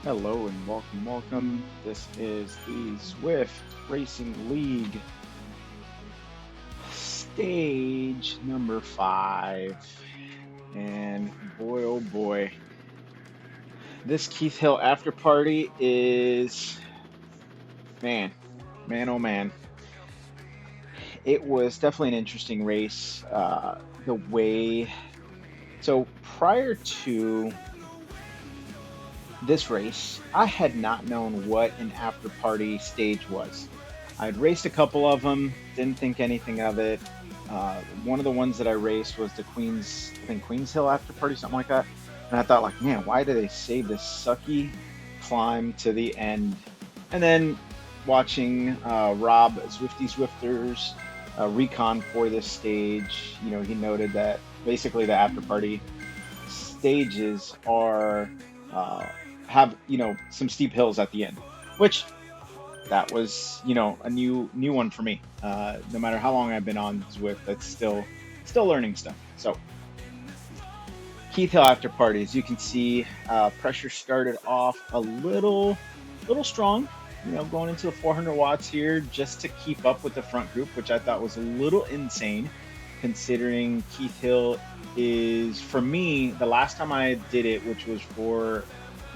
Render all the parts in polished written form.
Hello and welcome. This is the Zwift Racing League stage number 5. And boy, oh boy, this Keith Hill after party is, man, man, oh man. It was definitely an interesting race. The way, so prior to this race, I had not known what an after party stage was. I'd raced a couple of them, didn't think anything of it. One of the ones that I raced was the I think Queens Hill after party, something like that. And I thought, like, man, why do they save this sucky climb to the end? And then watching Rob Zwifty Zwifters recon for this stage, he noted that basically the after party stages are uh, have some steep hills at the end, which that was a new one for me. No matter how long I've been on Zwift, that's still learning stuff. So Keith Hill after party, as you can see, pressure started off a little strong. Going into the 400 watts here just to keep up with the front group, which I thought was a little insane, considering Keith Hill is, for me, the last time I did it, which was for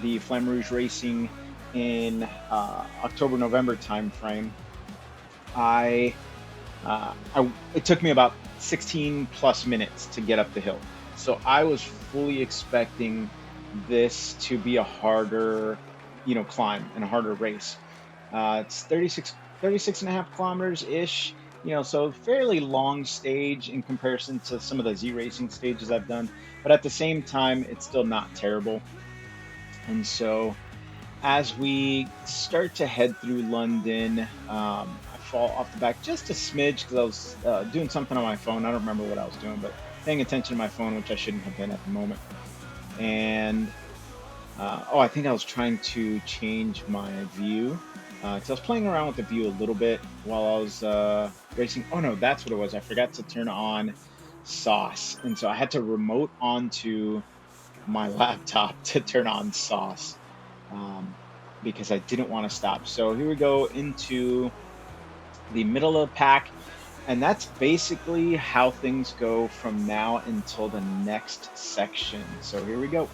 the Flamme Rouge Racing in October November timeframe. It took me about 16 plus minutes to get up the hill, so I was fully expecting this to be a harder, climb and a harder race. It's 36 and a half kilometers ish, so fairly long stage in comparison to some of the Z racing stages I've done, but at the same time, it's still not terrible. And so as we start to head through London, I fall off the back just a smidge because I was doing something on my phone. I don't remember what I was doing, but paying attention to my phone, which I shouldn't have been at the moment. And I think I was trying to change my view. So I was playing around with the view a little bit while I was racing. Oh no, that's what it was. I forgot to turn on sauce. And so I had to remote onto my laptop to turn on sauce, um, because I didn't want to stop. So here we go into the middle of the pack. And that's basically how things go from now until the next section. So here we go.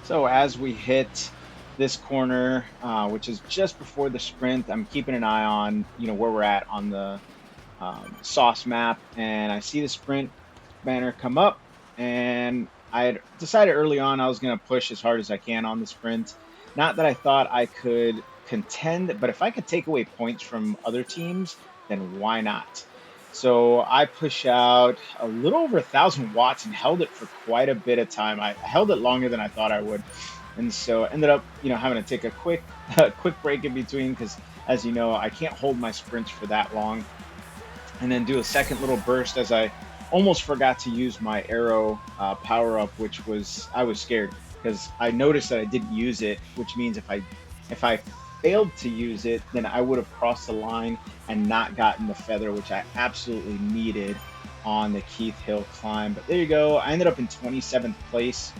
So as we hit this corner, which is just before the sprint, I'm keeping an eye on, where we're at on the sauce map, and I see the sprint banner come up, and I had decided early on I was going to push as hard as I can on the sprint. Not that I thought I could contend, but if I could take away points from other teams, then why not? So I push out a little over 1,000 watts and held it for quite a bit of time. I held it longer than I thought I would, and so ended up, having to take a quick, a quick break in between because, as you know, I can't hold my sprints for that long, and then do a second little burst as I almost forgot to use my arrow power up, which was, I was scared because I noticed that I didn't use it, which means if I failed to use it, then I would have crossed the line and not gotten the feather, which I absolutely needed on the Keith Hill climb. But there you go. I ended up in 27th place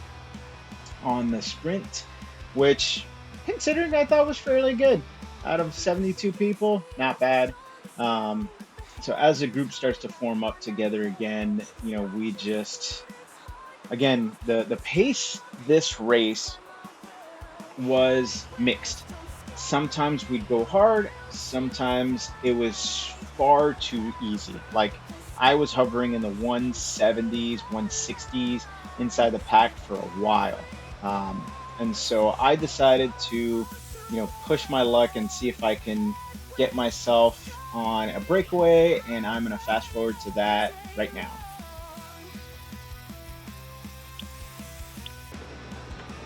on the sprint, which, considering, I thought was fairly good. Out of 72 people, not bad. Um, so as the group starts to form up together again, we just, again, the pace this race was mixed. Sometimes we'd go hard, sometimes it was far too easy. Like, I was hovering in the 170s, 160s inside the pack for a while. And so I decided to, push my luck and see if I can get myself on a breakaway, and I'm going to fast forward to that right now.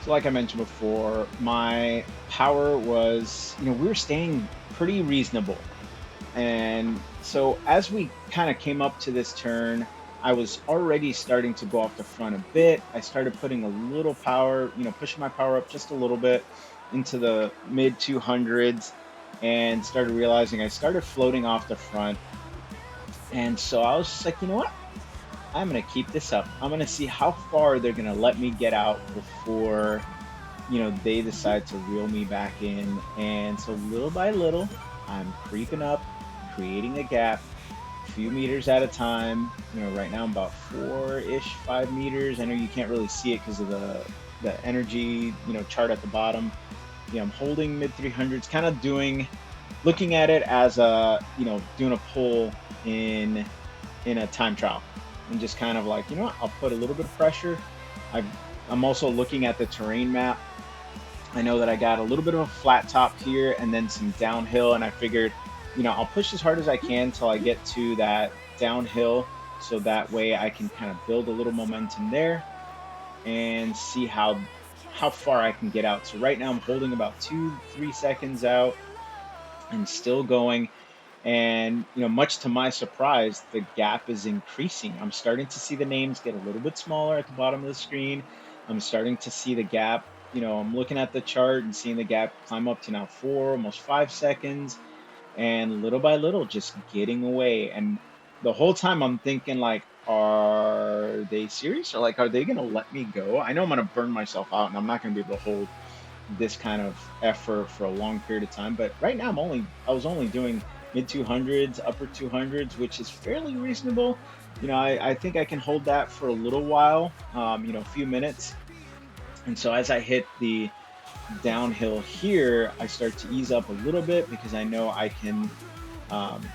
So, like I mentioned before, my power was, we were staying pretty reasonable. And so as we kind of came up to this turn, I was already starting to go off the front a bit. I started putting a little power, pushing my power up just a little bit into the mid 200s, and started realizing I started floating off the front. And so I was just like, you know what? I'm going to keep this up. I'm going to see how far they're going to let me get out before, they decide to reel me back in. And so little by little, I'm creeping up, creating a gap, a few meters at a time. Right now I'm about 4-ish, 5 meters. I know you can't really see it because of the energy, chart at the bottom. I'm holding mid 300s, kind of looking at it as doing a pull in a time trial, and just kind of like, what, I'll put a little bit of pressure. I've, I'm also looking at the terrain map. I know that I got a little bit of a flat top here and then some downhill, and I figured, I'll push as hard as I can till I get to that downhill, so that way I can kind of build a little momentum there and see how far I can get out. So right now I'm holding about 2-3 seconds out and still going. And much to my surprise, the gap is increasing. I'm starting to see the names get a little bit smaller at the bottom of the screen. I'm starting to see the gap. I'm looking at the chart and seeing the gap climb up to now 4, almost 5 seconds, and little by little just getting away. And the whole time I'm thinking, like, are they serious, or like, are they gonna let me go? I know I'm gonna burn myself out and I'm not gonna be able to hold this kind of effort for a long period of time. But right now I was only doing mid 200s, upper 200s, which is fairly reasonable. I think I can hold that for a little while, a few minutes. And so as I hit the downhill here, I start to ease up a little bit because I know I can, um,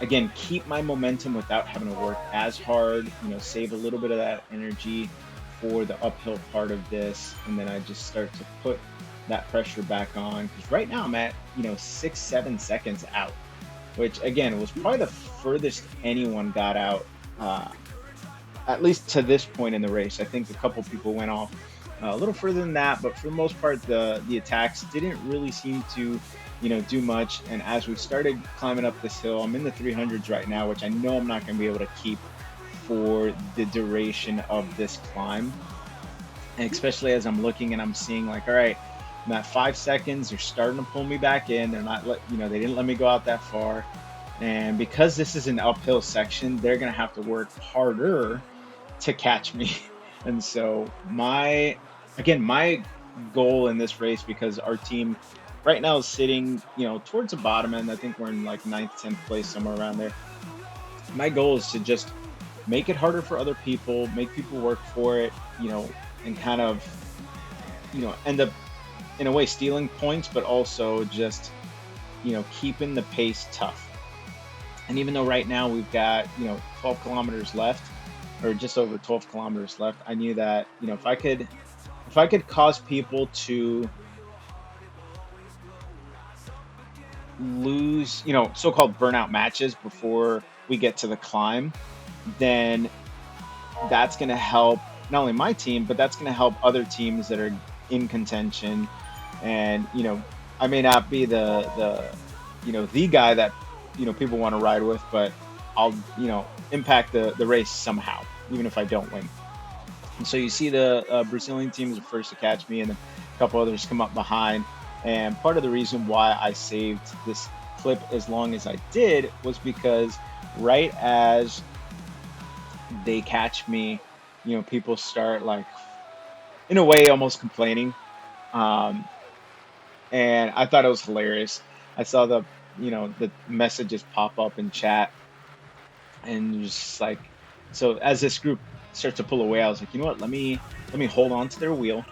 again, keep my momentum without having to work as hard, save a little bit of that energy for the uphill part of this. And then I just start to put that pressure back on, because right now I'm at, 6-7 seconds out, which again was probably the furthest anyone got out, uh, at least to this point in the race. I think a couple people went off a little further than that, but for the most part, the attacks didn't really seem to, do much. And as we started climbing up this hill, I'm in the 300s right now, which I know I'm not going to be able to keep for the duration of this climb. And especially as I'm looking and I'm seeing, like, all right, I'm at 5 seconds, they're starting to pull me back in. They're not they didn't let me go out that far. And because this is an uphill section, they're going to have to work harder to catch me. And so my goal in this race, because our team right now is sitting, towards the bottom end. I think we're in like 9th, 10th place, somewhere around there. My goal is to just make it harder for other people, make people work for it, and kind of, end up in a way stealing points, but also just, keeping the pace tough. And even though right now we've got, 12 kilometers left, or just over 12 kilometers left, I knew that, if I could cause people to lose, so-called burnout matches before we get to the climb, then that's going to help not only my team, but that's going to help other teams that are in contention. And I may not be the guy that people want to ride with, but I'll impact the race somehow, even if I don't win. And so you see the Brazilian team was the first to catch me, and then a couple others come up behind. And part of the reason why I saved this clip as long as I did was because right as they catch me, people start, like, in a way, almost complaining. Um, and I thought it was hilarious. I saw the messages pop up in chat, and just like, so as this group starts to pull away, I was like, you know what? Let me hold on to their wheel,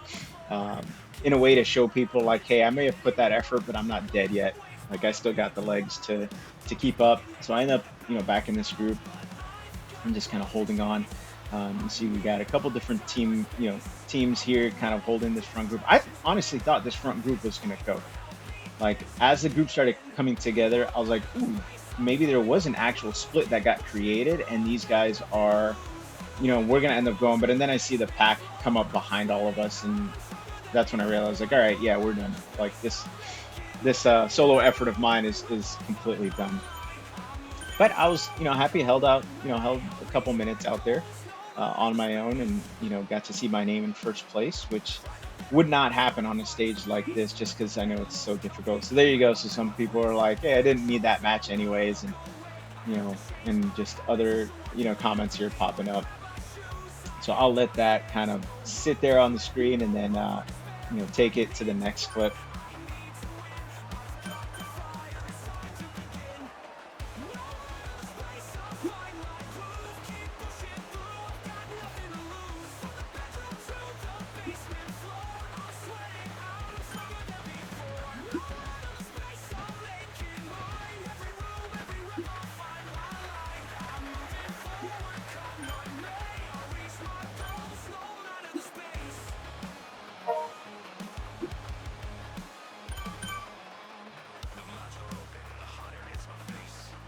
in a way to show people, like, hey, I may have put that effort, but I'm not dead yet. Like, I still got the legs to keep up. So I end up, back in this group. I'm just kind of holding on. You see, we got a couple different teams here, kind of holding this front group. I honestly thought this front group was going to go. Like, as the group started coming together, I was like, ooh, maybe there was an actual split that got created, and these guys are, we're going to end up going. But and then I see the pack come up behind all of us, and that's when I realized, like, all right, yeah, we're done. Like, this solo effort of mine is completely done. But I was, happy, held out, held a couple minutes out there on my own, and got to see my name in first place, which would not happen on a stage like this, just because I know it's so difficult. So there you go. So some people are like, "Hey, I didn't need that match anyways," and and just other comments here popping up. So I'll let that kind of sit there on the screen, and then take it to the next clip.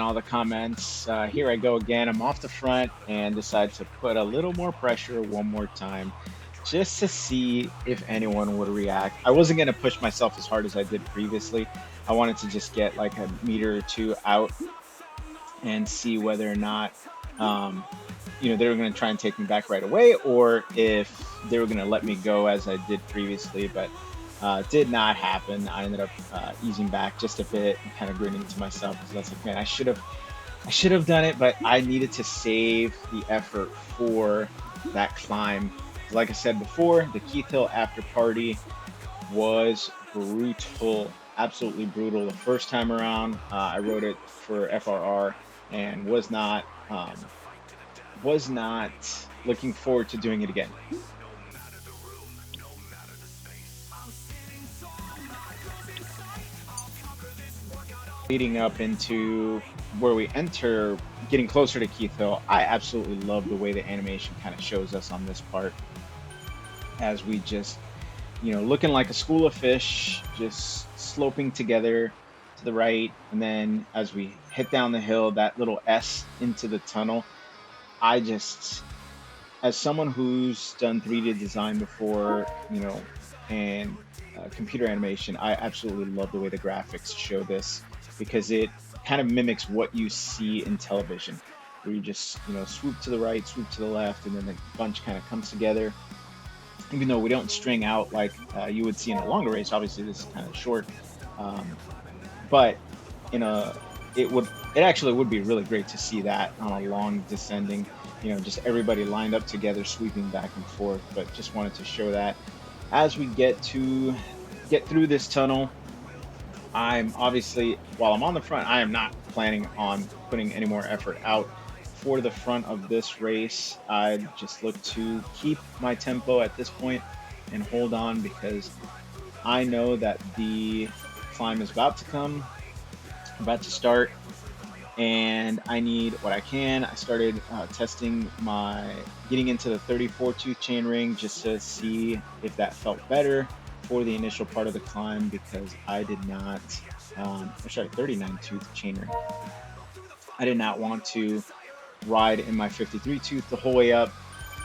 All the comments. Here I go again. I'm off the front and decide to put a little more pressure one more time, just to see if anyone would react. I wasn't going to push myself as hard as I did previously. I wanted to just get like a meter or two out and see whether or not, um, they were going to try and take me back right away, or if they were going to let me go as I did previously. But did not happen. I ended up easing back just a bit and kind of grinning to myself, because I was like, man, I should have done it, but I needed to save the effort for that climb. Like I said before, the Keith Hill after party was brutal, absolutely brutal. The first time around, I rode it for FRR and was not looking forward to doing it again. Leading up into where we enter, getting closer to Keith Hill, I absolutely love the way the animation kind of shows us on this part, as we just, looking like a school of fish, just sloping together to the right. And then as we hit down the hill, that little S into the tunnel, I just, as someone who's done 3D design before, and computer animation, I absolutely love the way the graphics show this, because it kind of mimics what you see in television, where you just, swoop to the right, swoop to the left, and then the bunch kind of comes together. Even though we don't string out like you would see in a longer race, obviously this is kind of short, um, but in a it actually would be really great to see that on a long descending, just everybody lined up together, sweeping back and forth. But just wanted to show that as we get through this tunnel. I'm obviously, while I'm on the front, I am not planning on putting any more effort out for the front of this race. I just look to keep my tempo at this point and hold on, because I know that the climb is about to come, about to start, and I need what I can. I started testing getting into the 34 tooth chain ring, just to see if that felt better for the initial part of the climb, because I did not, sorry, 39 tooth chain ring. I did not want to ride in my 53 tooth the whole way up,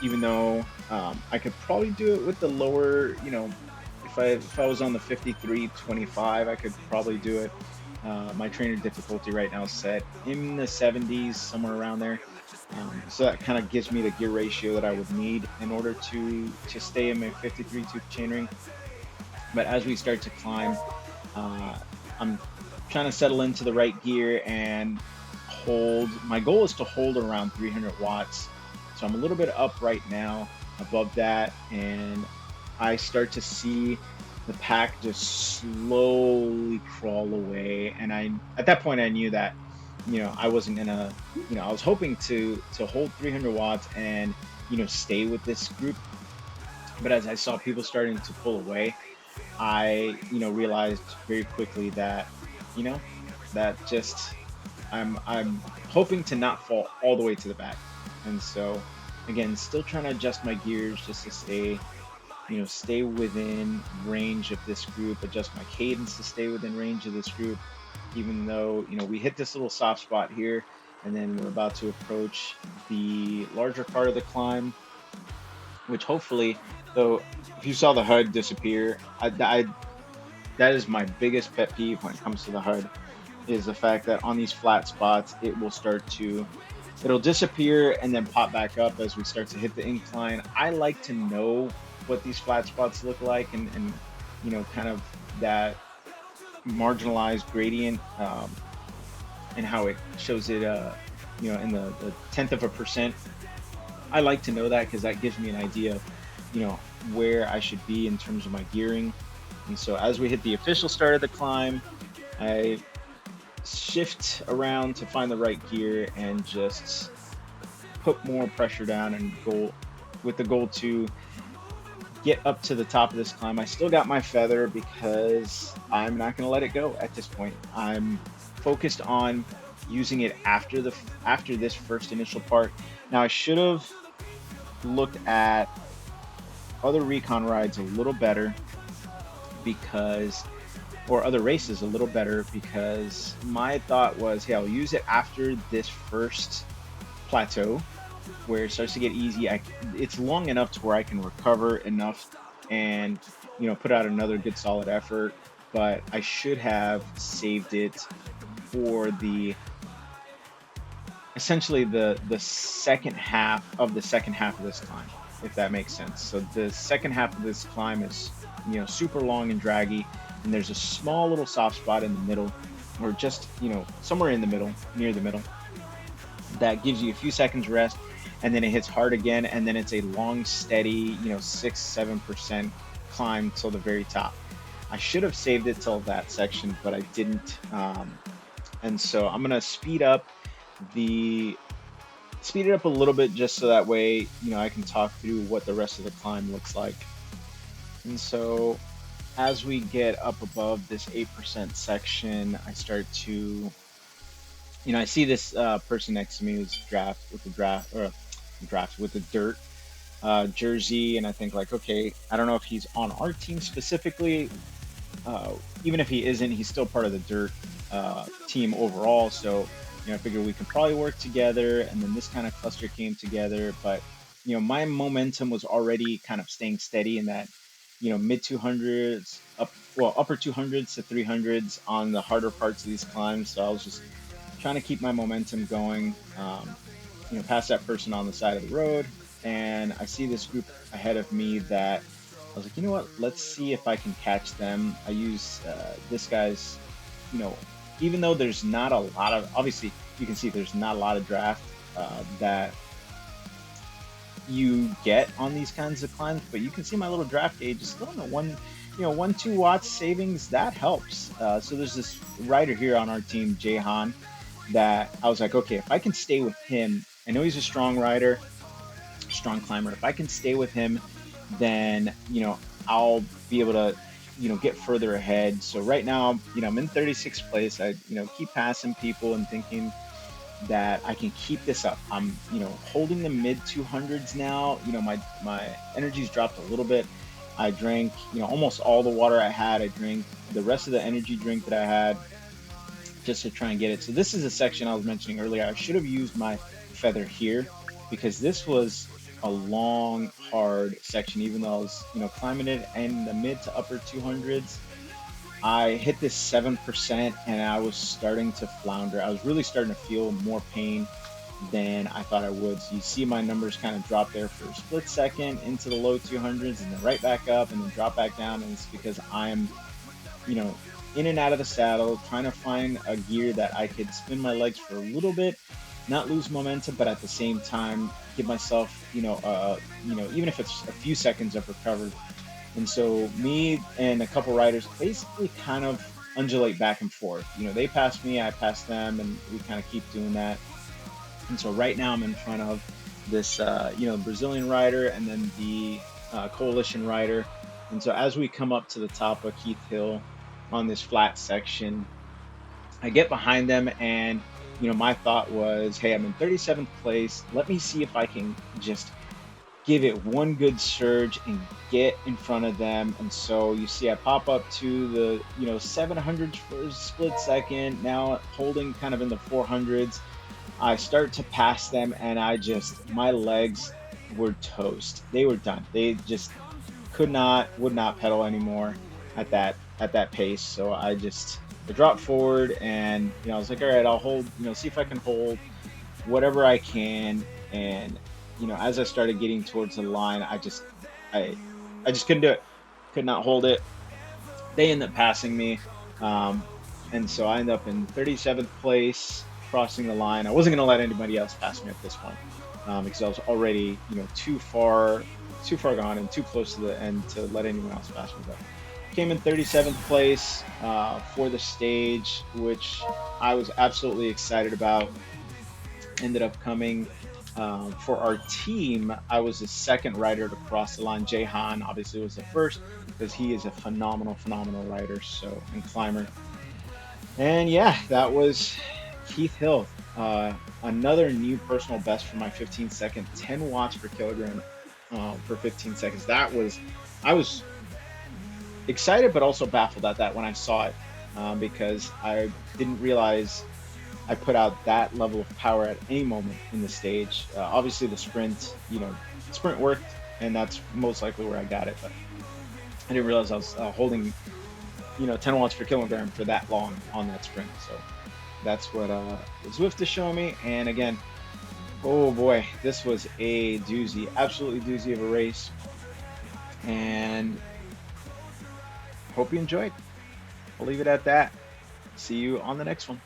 even though I could probably do it with the lower, if I was on the 53-25, I could probably do it. My trainer difficulty right now is set in the 70s, somewhere around there. So that kind of gives me the gear ratio that I would need in order to stay in my 53 tooth chainring. But as we start to climb, I'm trying to settle into the right gear and hold. My goal is to hold around 300 watts. So I'm a little bit up right now above that, and I start to see the pack just slowly crawl away. And at that point I knew that, I wasn't gonna, I was hoping to hold 300 watts and, stay with this group. But as I saw people starting to pull away, I, realized very quickly that, you know, that just I'm hoping to not fall all the way to the back. And so again, still trying to adjust my gears just to stay within range of this group, adjust my cadence to stay within range of this group, even though, we hit this little soft spot here, and then we're about to approach the larger part of the climb, which hopefully, though, if you saw the HUD disappear, that is my biggest pet peeve when it comes to the HUD. is the fact that on these flat spots, it'll disappear and then pop back up as we start to hit the incline. I like to know what these flat spots look like, and kind of that marginalized gradient, and how it shows it, in the tenth of a percent. I like to know that because that gives me an idea of, you know, where I should be in terms of my gearing. And so as we hit the official start of the climb, I shift around to find the right gear and just put more pressure down, and goal with the goal to get up to the top of this climb. I still got my feather because I'm not going to let it go at this point. I'm focused on using it after this first initial part. Now I should have looked at other recon rides a little better, because or other races a little better, because my thought was, hey, I'll use it after this first plateau where it starts to get easy. It's long enough to where I can recover enough and put out another good solid effort. But I should have saved it for the essentially the second half of this climb, if that makes sense. So the second half of this climb is super long and draggy, and there's a small little soft spot in the middle, or just somewhere in the middle, near the middle, that gives you a few seconds rest, and then it hits hard again, and then it's a long, steady 6-7% climb till the very top. I should have saved it till that section, but I didn't. And so I'm gonna speed it up a little bit, just so that way I can talk through what the rest of the climb looks like. And so as we get up above this 8% section, I start to I see this person next to me who's draft with the dirt jersey, and I think, like, okay, I don't know if he's on our team specifically. Even if he isn't, he's still part of the dirt team overall. So I figured we could probably work together. And then this kind of cluster came together. But my momentum was already kind of staying steady in that mid 200s, upper 200s to 300s on the harder parts of these climbs. So I was just trying to keep my momentum going, past that person on the side of the road. And I see this group ahead of me that I was like, you know what, let's see if I can catch them. I use this guy's, even though there's not a lot of, obviously you can see there's not a lot of draft that you get on these kinds of climbs, but you can see my little draft gauge is still in the 1-2 watts savings. That helps. So there's this rider here on our team, JDirom, that I was like, okay, if I can stay with him, I know he's a strong rider, strong climber. If I can stay with him, then I'll be able to get further ahead. So right now, I'm in 36th place. I keep passing people and thinking that I can keep this up. I'm holding the mid 200s now. My energy's dropped a little bit. I drank almost all the water I had. I drank the rest of the energy drink that I had just to try and get it. So this is a section I was mentioning earlier. I should have used my feather here, because this was a long, hard section. Even though I was climbing it in the mid to upper 200s, I hit this 7% and I was starting to flounder. I was really starting to feel more pain than I thought I would. So you see my numbers kind of drop there for a split second into the low 200s, and then right back up, and then drop back down. And it's because I'm in and out of the saddle, trying to find a gear that I could spin my legs for a little bit, not lose momentum, but at the same time give myself even if it's a few seconds of recovery. And so me and a couple riders basically kind of undulate back and forth. They pass me, I pass them, and we kind of keep doing that. And so right now I'm in front of this Brazilian rider, and then the coalition rider. And so as we come up to the top of Keith Hill on this flat section, I get behind them, and my thought was, hey, I'm in 37th place. Let me see if I can just give it one good surge and get in front of them. And so you see I pop up to the 700s for a split second, now holding kind of in the 400s. I start to pass them, and my legs were toast. They were done. They just would not pedal anymore at that at that pace. So I dropped forward, and I was like, all right, I'll hold, see if I can hold whatever I can. And as I started getting towards the line, I I just couldn't do it. Could not hold it. They end up passing me. Um, and so I end up in 37th place, crossing the line. I wasn't going to let anybody else pass me at this point, because I was already, too far gone and too close to the end to let anyone else pass me. But came in 37th place for the stage, which I was absolutely excited about. Ended up coming for our team. I was the second rider to cross the line. Jahan obviously was the first because he is a phenomenal rider, so, and climber. And yeah, that was Keith Hill. Another new personal best for my 15-second, 10 watts per kilogram for 15 seconds. I was excited, but also baffled at that when I saw it, because I didn't realize I put out that level of power at any moment in the stage. Obviously, the sprint worked, and that's most likely where I got it. But I didn't realize I was holding, 10 watts per kilogram for that long on that sprint. So that's what Zwift is showing me. And again, oh boy, this was a doozy, absolutely doozy of a race. And hope you enjoyed. I'll leave it at that. See you on the next one.